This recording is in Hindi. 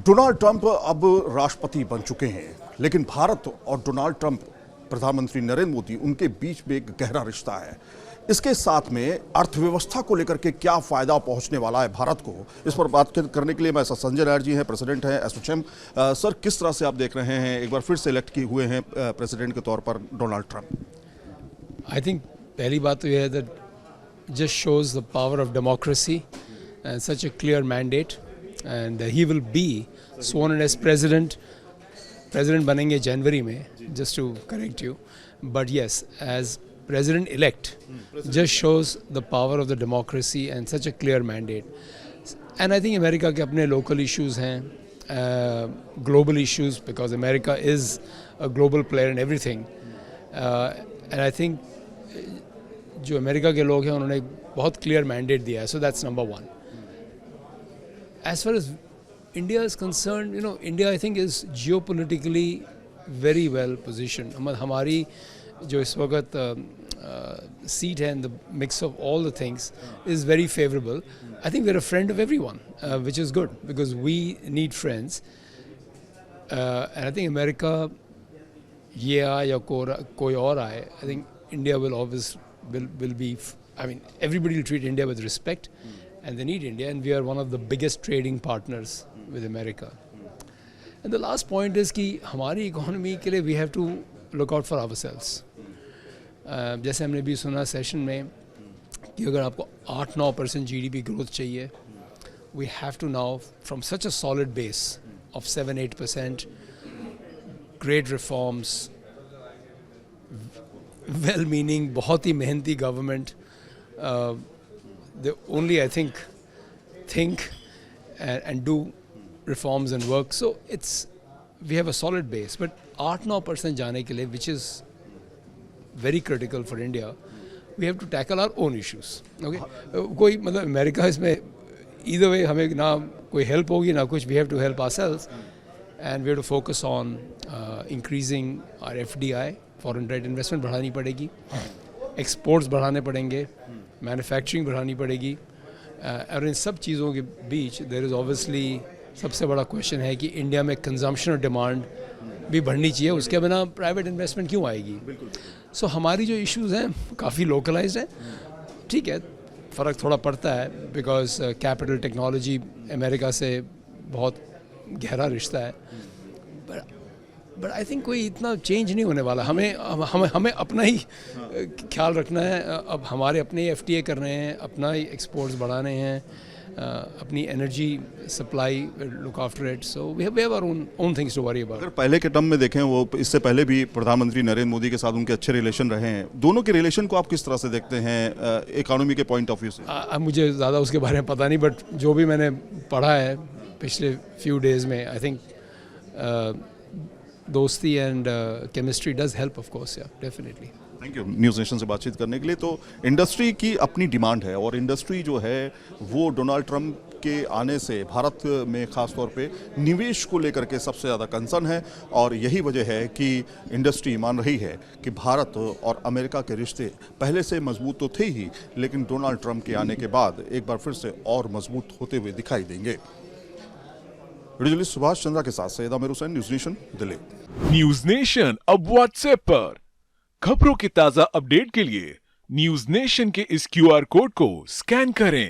डोनाल्ड ट्रंप अब राष्ट्रपति बन चुके हैं, लेकिन भारत और डोनाल्ड ट्रंप, प्रधानमंत्री नरेंद्र मोदी, उनके बीच में एक गहरा रिश्ता है। इसके साथ में अर्थव्यवस्था को लेकर के क्या फायदा पहुंचने वाला है भारत को, इस पर बात करने के लिए मैं संजय नायर जी हैं, प्रेसिडेंट हैं एसोचैम। सर, किस तरह से आप देख रहे हैं, एक बार फिर से इलेक्ट किए हुए हैं प्रेसिडेंट के तौर पर डोनाल्ड ट्रंप? आई थिंक पहली बात तो यह है that just shows the power of democracy and such a clear mandate, and he will be sworn in as president बनेंगे जनवरी में, just to correct you, but yes, as president elect just shows the power of the democracy and such a clear mandate. And I think America के अपने local issues हैं, global issues, because America is a global player in everything, and I think जो अमेरिका के लोग हैं उन्होंने एक बहुत क्लियर मैंडेट दिया है, so that's number one. As far as India is concerned, you know, India I think is geopolitically very well position. हमारी जो इस वक्त सीट है in the mix of all the things is very favourable. I think we are a friend of everyone, which is good because we need friends. And I think America ये आए या कोई और आए, I think India will always will be, I mean, everybody will treat India with respect, and they need India, and we are one of the biggest trading partners with America. And the last point is कि हमारी इकोनॉमी के लिए we have to look out for ourselves. जैसे हमने भी सुना सेशन में कि अगर आपको 8-9% GDP ग्रोथ चाहिए, we have to now, from such a solid base of 7-8%, great reforms, well meaning, बहुत ही मेहनती government, they only I think and do reforms and work, so we have a solid base. But 8-9% जाने के लिए, which is very critical for India, we have to tackle our own issues. Okay, कोई मतलब अमेरिका इसमें either way हमें ना कोई help होगी ना कुछ, we have to help ourselves, and we have to focus on increasing our FDI, foreign direct investment बढ़ानी पड़ेगी, एक्सपोर्ट्स बढ़ाने पड़ेंगे, मैन्युफैक्चरिंग बढ़ानी पड़ेगी. और इन सब चीज़ों के बीच देयर इज़ ऑब्वियसली सबसे बड़ा क्वेश्चन है कि इंडिया में कंजम्पशन और डिमांड भी बढ़नी चाहिए, उसके बिना प्राइवेट इन्वेस्टमेंट क्यों आएगी. सो हमारी जो इश्यूज़ हैं काफ़ी लोकलाइज्ड हैं. ठीक है, फ़र्क थोड़ा पड़ता है बिकॉज कैपिटल टेक्नोलॉजी अमेरिका से बहुत गहरा रिश्ता है, बट आई थिंक कोई इतना चेंज नहीं होने वाला. हमें अपना ही ख्याल रखना है. अब हमारे अपने ही FTA कर रहे हैं, अपना ही एक्सपोर्ट्स बढ़ाने हैं, अपनी energy supply look after it, so we have our own things to worry about. अगर पहले के टर्म में देखें, वो इससे पहले भी प्रधानमंत्री नरेंद्र मोदी के साथ उनके अच्छे रिलेशन रहे हैं. दोनों के रिलेशन को आप किस तरह से देखते हैं इकोनॉमी के पॉइंट ऑफ व्यू से? मुझे ज़्यादा उसके बारे में पता नहीं, बट जो भी मैंने पढ़ा है पिछले फ्यू डेज़ में, आई थिंक दोस्ती and chemistry does help, of course, yeah definitely. Thank you News Nation से बातचीत करने के लिए. तो इंडस्ट्री की अपनी डिमांड है, और इंडस्ट्री जो है वो डोनाल्ड ट्रंप के आने से भारत में खास तौर पे निवेश को लेकर के सबसे ज़्यादा कंसर्न है. और यही वजह है कि इंडस्ट्री मान रही है कि भारत और अमेरिका के रिश्ते पहले से मजबूत तो थे ही, लेकिन डोनाल्ड ट्रंप के आने के बाद एक बार फिर से और मजबूत होते हुए दिखाई देंगे. जर्नलिस्ट सुभाष चंद्रा के साथ Syed Aamir Hussain, news nation, Delhi. News nation अब व्हाट्सएप पर खबरों की ताजा अपडेट के लिए न्यूज़ नेशन के इस QR कोड को स्कैन करें.